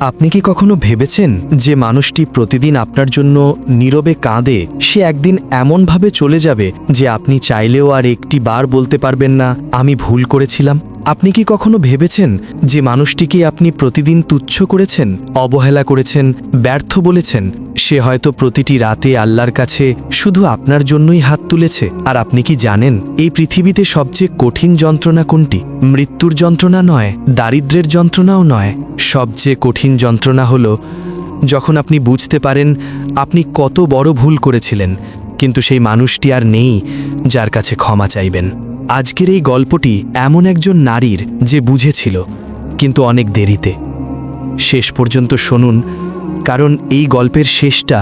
আপনি কি কখনো ভেবেছেন যে মানুষটি প্রতিদিন আপনার জন্য নীরবে কাঁদে সে একদিন এমনভাবে চলে যাবে যে আপনি চাইলেও আর একটি বার বলতে পারবেন না আমি ভুল করেছিলাম? আপনি কি কখনো ভেবেছেন যে মানুষটিকে আপনি প্রতিদিন তুচ্ছ করেছেন, অবহেলা করেছেন, ব্যর্থ বলেছেন, সে হয়তো প্রতিটি রাতে আল্লাহর কাছে শুধু আপনার জন্যই হাত তুলেছে? আর আপনি কি জানেন এই পৃথিবীতে সবচেয়ে কঠিন যন্ত্রণা কোনটি? মৃত্যুর যন্ত্রণা নয়, দারিদ্র্যের যন্ত্রণাও নয়। সবচেয়ে কঠিন যন্ত্রণা হলো যখন আপনি বুঝতে পারেন আপনি কত বড় ভুল করেছিলেন, কিন্তু সেই মানুষটি আর নেই যার কাছে ক্ষমা চাইবেন। আজকের এই গল্পটি এমন একজন নারীর যে বুঝেছিল, কিন্তু অনেক দেরিতে। শেষ পর্যন্ত শুনুন, কারণ এই গল্পের শেষটা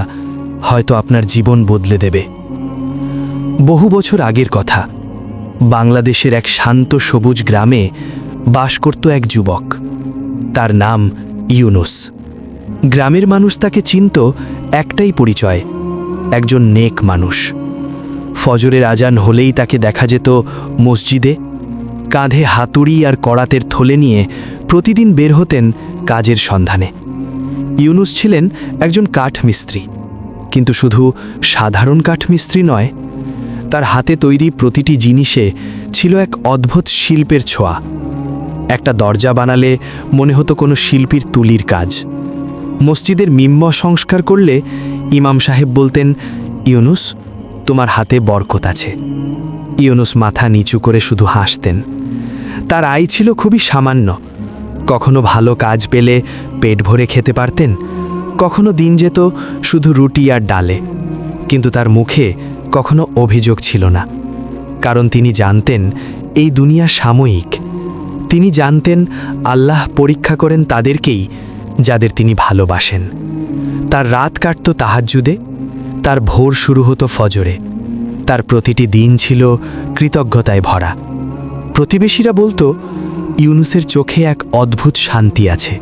হয়তো আপনার জীবন বদলে দেবে। বহু বছর আগের কথা, বাংলাদেশের এক শান্ত সবুজ গ্রামে বাস করত এক যুবক। তার নাম ইউনুস। গ্রামের মানুষ তাকে চিনত একটাই পরিচয়, একজন নেক মানুষ। ফজরের আজান হলেই তাকে দেখা যেত মসজিদে, কাঁধে হাতুড়ি আর করাতের থলে নিয়ে প্রতিদিন বের হতেন কাজের সন্ধানে। ইউনুস ছিলেন একজন কাঠমিস্ত্রি, কিন্তু শুধু সাধারণ কাঠমিস্ত্রি নয়, তার হাতে তৈরি প্রতিটি জিনিসে ছিল এক অদ্ভুত শিল্পের ছোঁয়া। একটা দরজা বানালে মনে হতো কোনো শিল্পীর তুলির কাজ। মসজিদের মিম্ম সংস্কার করলে ইমাম সাহেব বলতেন, ইউনুস, তোমার হাতে বরকত আছে। ইউনুস মাথা নিচু করে শুধু হাসতেন। তার আয় ছিল খুবই সামান্য। কখনো ভালো কাজ পেলে পেট ভরে খেতে পারতেন, কখনো দিন যেত শুধু রুটি আর ডালে। কিন্তু তার মুখে কখনো অভিযোগ ছিল না, কারণ তিনি জানতেন এই দুনিয়া সাময়িক। তিনি জানতেন আল্লাহ পরীক্ষা করেন তাদেরকেই যাদের তিনি ভালোবাসেন। তার রাত কাটত তাহাজ্জুদে, তার ভোর শুরু হতো ফজরে। তার প্রতিটি দিন ছিল কৃতজ্ঞতায় ভরা। প্রতিবেশীরা বলতো, ইউনুসের চোখে এক অদ্ভুত শান্তি আছে,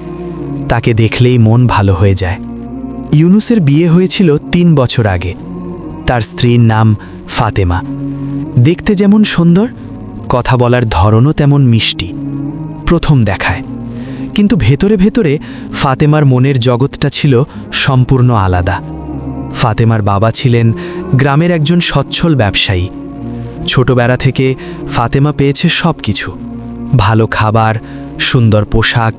তাকে দেখলেই মন ভালো হয়ে যায়। ইউনুসের বিয়ে হয়েছিল ৩ বছর আগে। তার স্ত্রীর নাম ফাতেমা। দেখতে যেমন সুন্দর, কথা বলার ধরনও তেমন মিষ্টি। প্রথম দেখায়, কিন্তু ভেতরে ভেতরে ফাতেমার মনের জগৎটা ছিল সম্পূর্ণ আলাদা। ফাতেমার বাবা ছিলেন গ্রামের একজন সচ্ছল ব্যবসায়ী। ছোটবেলা থেকে ফাতেমা পেয়েছে সব কিছু, ভালো খাবার, সুন্দর পোশাক,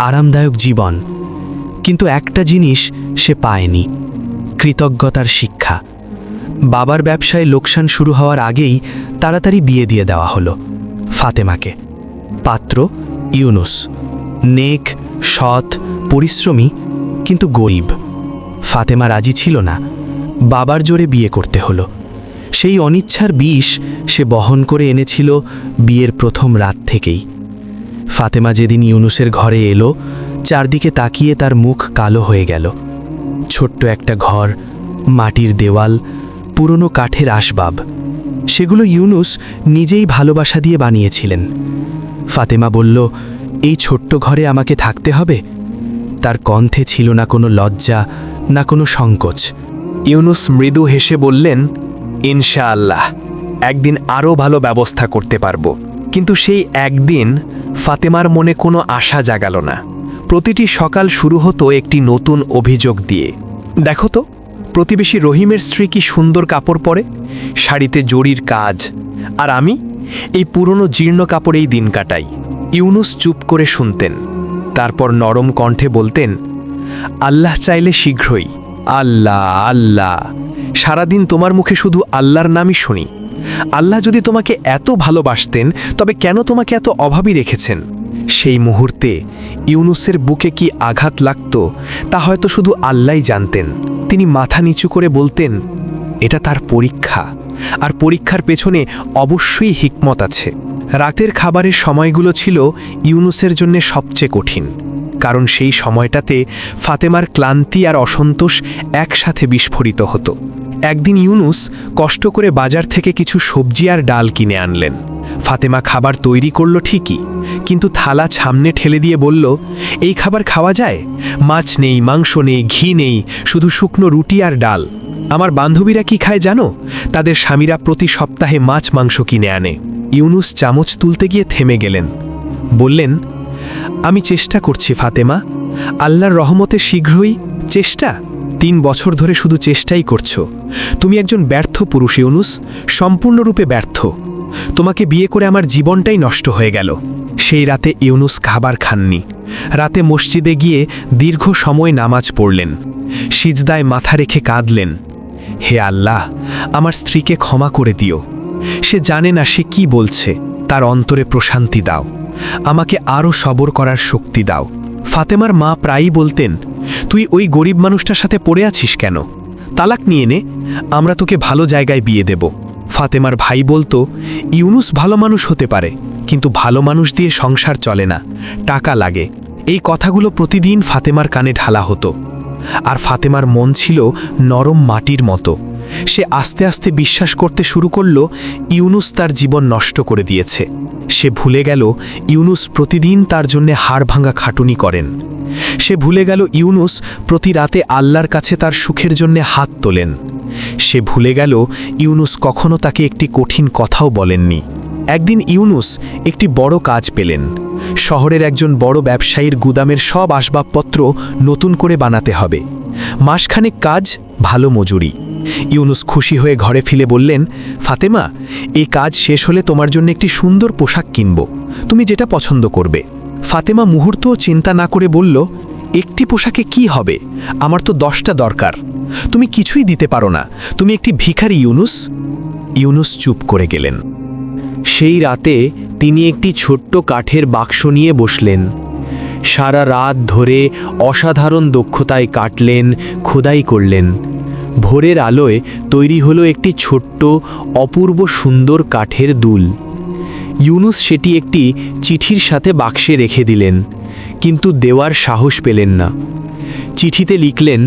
আরামদায়ক জীবন। কিন্তু একটা জিনিস সে পায়নি, কৃতজ্ঞতার শিক্ষা। বাবার ব্যবসায় লোকসান শুরু হওয়ার আগেই তাড়াতাড়ি বিয়ে দিয়ে দেওয়া হলো ফাতেমাকে। পাত্র ইউনুস, নেক, সৎ, পরিশ্রমী, কিন্তু গরিব। ফাতেমা রাজি ছিল না, বাবার জোরে বিয়ে করতে হলো। সেই অনিচ্ছার বিষ সে বহন করে এনেছিল বিয়ের প্রথম রাত থেকেই। ফাতেমা যেদিন ইউনুসের ঘরে এলো, চারদিকে তাকিয়ে তার মুখ কালো হয়ে গেল। ছোট্ট একটা ঘর, মাটির দেওয়াল, পুরনো কাঠের আসবাব, সেগুলো ইউনুস নিজেই ভালোবাসা দিয়ে বানিয়েছিলেন। ফাতেমা বলল, এই ছোট্ট ঘরে আমাকে থাকতে হবে? তার কণ্ঠে ছিল না কোনো লজ্জা, না কোনো সংকোচ। ইউনুস মৃদু হেসে বললেন, ইনশাআল্লাহ একদিন আরও ভালো ব্যবস্থা করতে পারব। কিন্তু সেই একদিন ফাতেমার মনে কোনো আশা জাগালো না। প্রতিটি সকাল শুরু হতো একটি নতুন অভিযোগ দিয়ে। দেখো তো, প্রতিবেশী রহিমের স্ত্রী কি সুন্দর কাপড় পরে, শাড়িতে জরির কাজ, আর আমি এই পুরনো জীর্ণ কাপড়েই দিন কাটাই। ইউনুস চুপ করে শুনতেন, তারপর নরম কণ্ঠে বলতেন, আল্লাহ চাইলে শীঘ্রই। আল্লাহ আল্লাহ, সারাদিন তোমার মুখে শুধু আল্লাহর নামই শুনি। আল্লাহ যদি তোমাকে এত ভালোবাসতেন তবে কেন তোমাকে এত অভাবী রেখেছেন? সেই মুহূর্তে ইউনুসের বুকে কি আঘাত লাগত তা হয়তো শুধু আল্লাহই জানতেন। তিনি মাথা নিচু করে বলতেন, এটা তার পরীক্ষা, আর পরীক্ষার পেছনে অবশ্যই হিকমত আছে। রাতের খাবারের সময়গুলো ছিল ইউনুসের জন্য সবচেয়ে কঠিন, কারণ সেই সময়টাতে ফাতেমার ক্লান্তি আর অসন্তোষ একসাথে বিস্ফোরিত হতো। একদিন ইউনুস কষ্ট করে বাজার থেকে কিছু সবজি আর ডাল কিনে আনলেন। ফাতেমা খাবার তৈরি করল ঠিকই, কিন্তু থালা সামনে ঠেলে দিয়ে বলল, এই খাবার খাওয়া যায়? মাছ নেই, মাংস নেই, ঘি নেই, শুধু শুকনো রুটি আর ডাল। আমার বান্ধবীরা কি খায় জানো? তাদের স্বামীরা প্রতি সপ্তাহে মাছ মাংস কিনে আনে। ইউনুস চামচ তুলতে গিয়ে থেমে গেলেন। বললেন, আমি চেষ্টা করছি ফাতেমা, আল্লাহর রহমতে শীঘ্রই। চেষ্টা? 3 বছর ধরে শুধু চেষ্টাই করছো। তুমি একজন ব্যর্থ পুরুষ ইউনুস, সম্পূর্ণরূপে ব্যর্থ। তোমাকে বিয়ে করে আমার জীবনটাই নষ্ট হয়ে গেল। সেই রাতে ইউনুস খাবার খাননি। রাতে মসজিদে গিয়ে দীর্ঘ সময় নামাজ পড়লেন, সিজদায় মাথা রেখে কাঁদলেন। হে আল্লাহ, আমার স্ত্রীকে ক্ষমা করে দিও। সে জানে না সে কি বলছে, তার অন্তরে প্রশান্তি দাও। আমাকে আরও সবর করার শক্তি দাও। ফাতেমার মা প্রায়ই বলতেন, তুই ওই গরিব মানুষটার সাথে পড়ে আছিস কেন? তালাক নিয়ে নে, আমরা তোকে ভালো জায়গায় বিয়ে দেব। ফাতেমার ভাই বলতো, ইউনুস ভালো মানুষ হতে পারে, কিন্তু ভালো মানুষ দিয়ে সংসার চলে না, টাকা লাগে। এই কথাগুলো প্রতিদিন ফাতেমার কানে ঢালা হতো। আর ফাতেমার মন ছিল নরম মাটির মতো। সে আস্তে আস্তে বিশ্বাস করতে শুরু করল ইউনুস তার জীবন নষ্ট করে দিয়েছে। সে ভুলে গেল ইউনুস প্রতিদিন তার জন্য হাড় ভাঙা খাটুনি করেন। সে ভুলে গেল ইউনুস প্রতি রাতে আল্লাহর কাছে তার সুখের জন্য হাত তোলেন। সে ভুলে গেল ইউনুস কখনো তাকে একটি কঠিন কথাও বলেননি। একদিন ইউনুস একটি বড় কাজ পেলেন। শহরের একজন বড় ব্যবসায়ীর গুদামের সব আসবাবপত্র নতুন করে বানাতে হবে। মাসখানেক কাজ, ভালো মজুরি। ইউনুস খুশি হয়ে ঘরে ফিরে বললেন, ফাতেমা, এই কাজ শেষ হলে তোমার জন্য একটি সুন্দর পোশাক কিনব, তুমি যেটা পছন্দ করবে। ফাতেমা মুহূর্তও চিন্তা না করে বলল, একটি পোশাকে কি হবে? আমার তো 10টা দরকার। তুমি কিছুই দিতে পারো না, তুমি একটি ভিখারি ইউনুস। ইউনুস চুপ করে গেলেন। সেই রাতে তিনি একটি ছোট্ট কাঠের বাক্স নিয়ে বসলেন। সারা রাত ধরে অসাধারণ দক্ষতায় কাটলেন, খোদাই করলেন। ভোরের আলোয় তৈরি হলো একটি ছোট্ট অপূর্ব সুন্দর কাঠের দুল। ইউনুস সেটি একটি চিঠির সাথে বাক্সে রেখে দিলেন, কিন্তু দেওয়ার সাহস পেলেন না। চিঠিতে লিখলেন,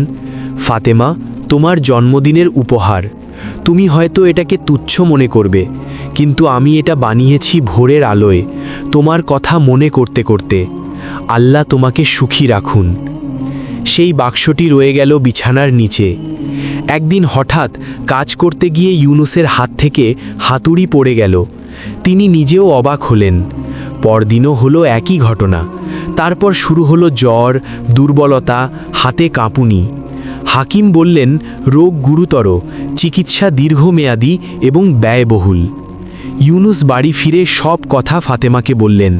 ফাতেমা, তোমার জন্মদিনের উপহার। তুমি হয়তো এটাকে তুচ্ছ মনে করবে, কিন্তু আমি এটা বানিয়েছি ভোরের আলোয়, তোমার কথা মনে করতে করতে। আল্লাহ তোমাকে সুখী রাখুন। সেই বাক্সটি রয়ে গেল বিছানার নিচে। একদিন হঠাৎ কাজ করতে গিয়ে ইউনুসের হাত থেকে হাতুড়ি পড়ে গেল। তিনি নিজেও অবাক হলেন। পরদিনও হলো একই ঘটনা। তারপর শুরু হলো জ্বর, দুর্বলতা, হাতে কাঁপুনি। হাকিম বললেন, রোগ গুরুতর, চিকিৎসা দীর্ঘমেয়াদী এবং ব্যয়বহুল। ইউনুস বাড়ি ফিরে সব কথা ফাতেমাকে বললেন।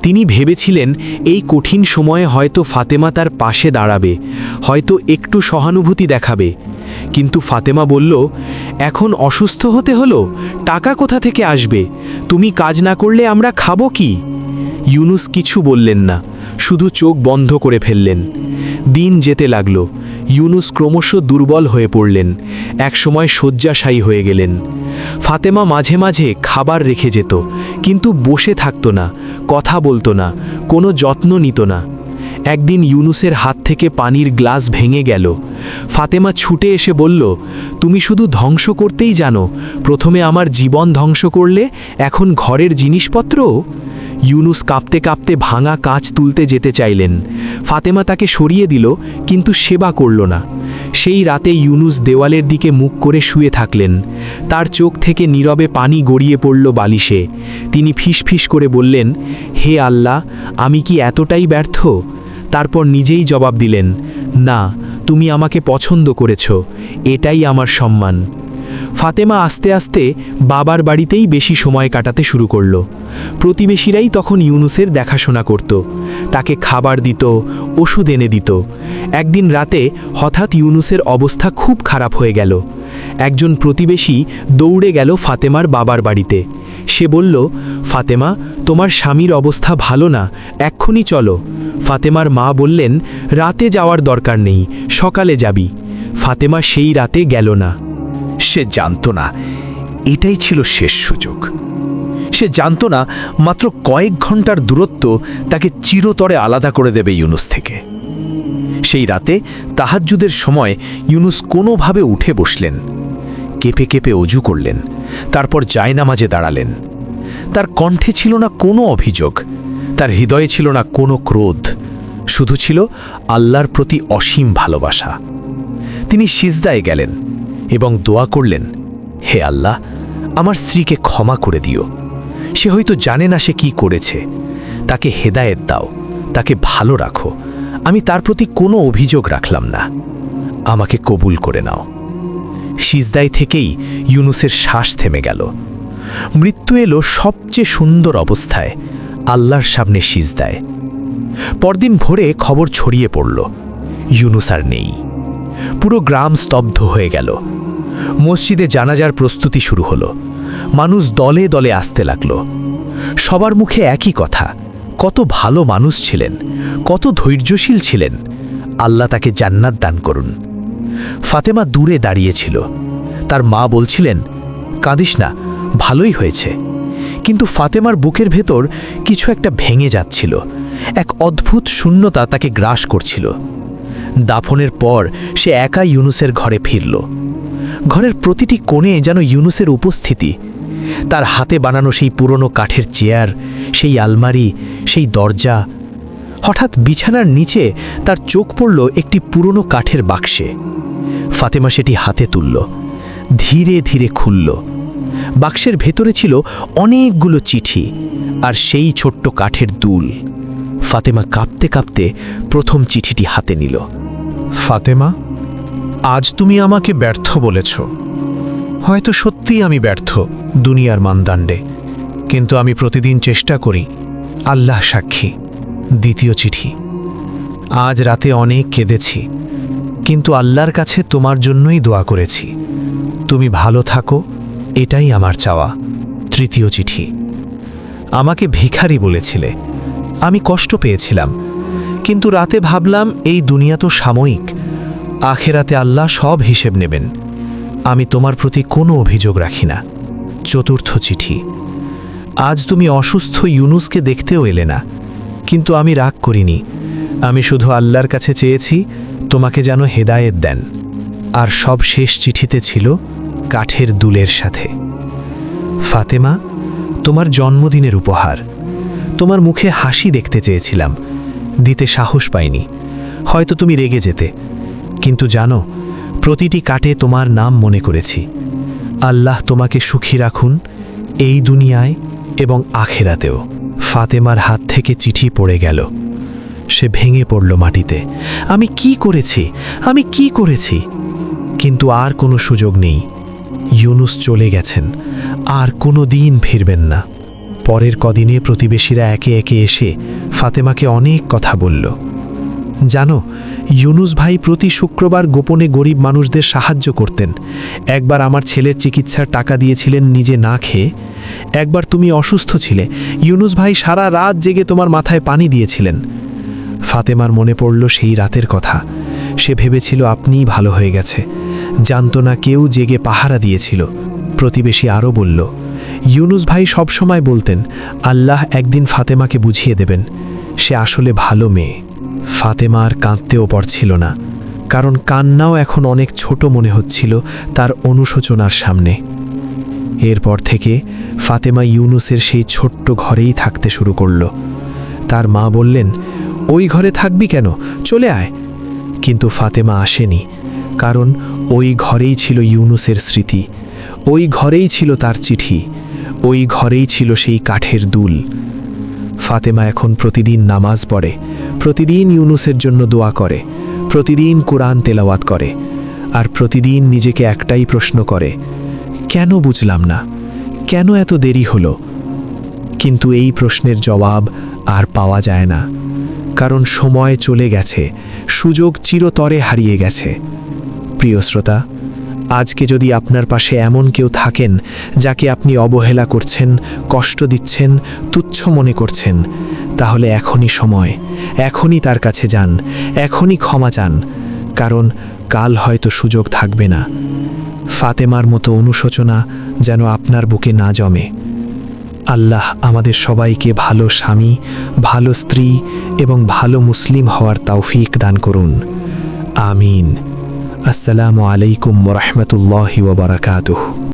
তিনি ভেবেছিলেন এই কঠিন সময়ে হয়তো ফাতেমা তার পাশে দাঁড়াবে, হয়তো একটু সহানুভূতি দেখাবে। কিন্তু ফাতেমা বলল, এখন অসুস্থ হতে হলো, টাকা কোথা থেকে আসবে? তুমি কাজ না করলে আমরা খাবো কি? ইউনুস কিছু বললেন না, শুধু চোখ বন্ধ করে ফেললেন। দিন যেতে লাগল। ইউনুস ক্রমশ দুর্বল হয়ে পড়লেন, একসময় শয্যাশায়ী হয়ে গেলেন। ফাতেমা মাঝে মাঝে খাবার রেখে যেত, কিন্তু বসে থাকতো না, কথা বলতো না, কোনো যত্ন নিত না। একদিন ইউনুসের হাত থেকে পানির গ্লাস ভেঙে গেল। ফাতেমা ছুটে এসে বলল, তুমি শুধু ধ্বংস করতেই জানো, প্রথমে আমার জীবন ধ্বংস করলে, এখন ঘরের জিনিসপত্র। ইউনুস কাঁপতে কাঁপতে ভাঙা কাঁচ তুলতে যেতে চাইলেন। ফাতেমা তাকে সরিয়ে দিল, কিন্তু সেবা করল না। সেই রাতে ইউনুস দেওয়ালের দিকে মুখ করে শুয়ে থাকলেন। তার চোখ থেকে নীরবে পানি গড়িয়ে পড়ল বালিশে। তিনি ফিসফিস করে বললেন, হে আল্লাহ, আমি কি এতটাই ব্যর্থ? তারপর নিজেই জবাব দিলেন, না, তুমি আমাকে পছন্দ করেছ, এটাই আমার সম্মান। ফাতেমা আস্তে আস্তে বাবার বাড়িতেই বেশি সময় কাটাতে শুরু করল। প্রতিবেশীরাই তখন ইউনুসের দেখাশোনা করত, তাকে খাবার দিত, ওষুধ এনে দিত। একদিন রাতে হঠাৎ ইউনুসের অবস্থা খুব খারাপ হয়ে গেল। একজন প্রতিবেশী দৌড়ে গেল ফাতেমার বাবার বাড়িতে। সে বলল, ফাতেমা, তোমার স্বামীর অবস্থা ভালো না, এক্ষুনি চলো। ফাতেমার মা বললেন, রাতে যাওয়ার দরকার নেই, সকালে যাবি। ফাতেমা সেই রাতে গেল না। সে জানত না এটাই ছিল শেষ সুযোগ। সে জানত না মাত্র কয়েক ঘন্টার দূরত্ব তাকে চিরতরে আলাদা করে দেবে ইউনুস থেকে। সেই রাতে তাহাজ্জুদের সময় ইউনুস কোনোভাবে উঠে বসলেন, কেঁপে কেঁপে অজু করলেন, তারপর জায়নামাজে দাঁড়ালেন। তার কণ্ঠে ছিল না কোনো অভিযোগ, তার হৃদয়ে ছিল না কোনো ক্রোধ, শুধু ছিল আল্লাহর প্রতি অসীম ভালোবাসা। তিনি সিজদায় গেলেন এবং দোয়া করলেন, হে আল্লাহ, আমার স্ত্রীকে ক্ষমা করে দিও। সে হয়তো জানে না সে কি করেছে। তাকে হেদায়েত দাও, তাকে ভালো রাখো। আমি তার প্রতি কোনো অভিযোগ রাখলাম না। আমাকে কবুল করে নাও। সিজদায় থেকেই ইউনুসের শ্বাস থেমে গেল। মৃত্যু এলো সবচেয়ে সুন্দর অবস্থায়, আল্লাহর সামনে সিজদায়। পরদিন ভোরে খবর ছড়িয়ে পড়ল, ইউনুস আর নেই। পুরো গ্রাম স্তব্ধ হয়ে গেল। মসজিদে জানাজার প্রস্তুতি শুরু হলো। মানুষ দলে দলে আসতে লাগল। সবার মুখে একই কথা, কত ভালো মানুষ ছিলেন, কত ধৈর্যশীল ছিলেন। আল্লাহ তাকে জান্নাত দান করুন। ফাতেমা দূরে দাঁড়িয়েছিল। তার মা বলছিলেন, কাঁদিস না, ভালোই হয়েছে। কিন্তু ফাতেমার বুকের ভেতর কিছু একটা ভেঙে যাচ্ছিল। এক অদ্ভুত শূন্যতা তাকে গ্রাস করছিল। দাফনের পর সে একা ইউনুসের ঘরে ফিরল। ঘরের প্রতিটি কোণে যেন ইউনুসের উপস্থিতি। তার হাতে বানানো সেই পুরনো কাঠের চেয়ার, সেই আলমারি, সেই দরজা। হঠাৎ বিছানার নিচে তার চোখ পড়ল একটি পুরনো কাঠের বাক্সে। ফাতেমা সেটি হাতে তুলল, ধীরে ধীরে খুলল। বাক্সের ভেতরে ছিল অনেকগুলো চিঠি আর সেই ছোট্ট কাঠের দুল। ফাতেমা কাঁপতে কাঁপতে প্রথম চিঠিটি হাতে নিল। ফাতেমা, আজ তুমি আমাকে ব্যর্থ বলেছ। হয়তো সত্যিই আমি ব্যর্থ দুনিয়ার মানদণ্ডে, কিন্তু আমি প্রতিদিন চেষ্টা করি। আল্লাহ সাক্ষী। দ্বিতীয় চিঠি। আজ রাতে অনেক কেঁদেছি, কিন্তু আল্লাহর কাছে তোমার জন্যই দোয়া করেছি। তুমি ভালো থাকো, এটাই আমার চাওয়া। তৃতীয় চিঠি। আমাকে ভিখারি বলেছিলে, আমি কষ্ট পেয়েছিলাম, কিন্তু রাতে ভাবলাম এই দুনিয়া তো সাময়িক, আখেরাতে আল্লাহ সব হিসেব নেবেন। আমি তোমার প্রতি কোনো অভিযোগ রাখি না। চতুর্থ চিঠি। আজ তুমি অসুস্থ ইউনুসকে দেখতেও এলে না, কিন্তু আমি রাগ করিনি। আমি শুধু আল্লাহর কাছে চেয়েছি তোমাকে যেন হেদায়েত দেন। আর সব শেষ চিঠিতে ছিল কাঠের দুলের সাথে, ফাতেমা, তোমার জন্মদিনের উপহার। তোমার মুখে হাসি দেখতে চেয়েছিলাম, দিতে সাহস পাইনি। হয়তো তুমি রেগে যেতে, কিন্তু জানো, প্রতিটি কাটে তোমার নাম মনে করেছি। আল্লাহ তোমাকে সুখী রাখুন, এই দুনিয়ায় এবং আখেরাতেও। ফাতেমার হাত থেকে চিঠি পড়ে গেল। সে ভেঙে পড়ল মাটিতে। আমি কি করেছি, আমি কি করেছি? কিন্তু আর কোনো সুযোগ নেই। ইউনুস চলে গেছেন, আর কোনো দিন ফিরবেন না। পরের কদিনে প্রতিবেশীরা একে একে এসে ফাতেমাকে অনেক কথা বলল। জানো, ইউনুস ভাই প্রতি শুক্রবার গোপনে গরিব মানুষদের সাহায্য করতেন। একবার আমার ছেলের চিকিৎসার টাকা দিয়েছিলেন নিজে না খেয়ে। একবার তুমি অসুস্থ ছিলে, ইউনুস ভাই সারা রাত জেগে তোমার মাথায় পানি দিয়েছিলেন। ফাতেমার মনে পড়ল সেই রাতের কথা। সে ভেবেছিল আপনিই ভালো হয়ে গেছে, জানত না কেউ জেগে পাহারা দিয়েছিল। প্রতিবেশী আরও বলল, ইউনুস ভাই সবসময় বলতেন আল্লাহ একদিন ফাতেমাকে বুঝিয়ে দেবেন, সে আসলে ভালো মেয়ে। ফাতেমা আর কাঁদতেও পারছিল না, কারণ কান্নাও এখন অনেক ছোট মনে হচ্ছিল তার অনুশোচনার সামনে। এরপর থেকে ফাতেমা ইউনুসের সেই ছোট্ট ঘরেই থাকতে শুরু করল। তার মা বললেন, ওই ঘরে থাকবি কেন, চলে আয়। কিন্তু ফাতেমা আসেনি, কারণ ওই ঘরেই ছিল ইউনুসের স্মৃতি, ওই ঘরেই ছিল তার চিঠি, ওই ঘরেই ছিল সেই কাঠের দুল। ফাতেমা এখন প্রতিদিন নামাজ পড়ে, প্রতিদিন ইউনুসের জন্য দোয়া করে, প্রতিদিন কোরআন তেলাওয়াত করে, আর প্রতিদিন নিজেকে একটাই প্রশ্ন করে, কেন বুঝলাম না, কেন এত দেরি হলো? কিন্তু এই প্রশ্নের জবাব আর পাওয়া যায় না, কারণ সময় চলে গেছে, সুযোগ চিরতরে হারিয়ে গেছে। প্রিয় শ্রোতা, আজকে যদি আপনার পাশে এমন কেউ থাকেন যাকে আপনি অবহেলা করছেন, কষ্ট দিচ্ছেন, তুচ্ছ মনে করছেন, তাহলে এখনই সময়, এখনই তার কাছে যান, এখনই ক্ষমা চান, কারণ কাল হয়তো সুযোগ থাকবে না। ফাতেমার মতো অনুশোচনা যেন আপনার বুকে না জমে। আল্লাহ আমাদের সবাইকে ভালো স্বামী, ভালো স্ত্রী এবং ভালো মুসলিম হওয়ার তৌফিক দান করুন। আমিন। আসসালামু আলাইকুম ওয়া রাহমাতুল্লাহি ওয়া বারাকাতুহু।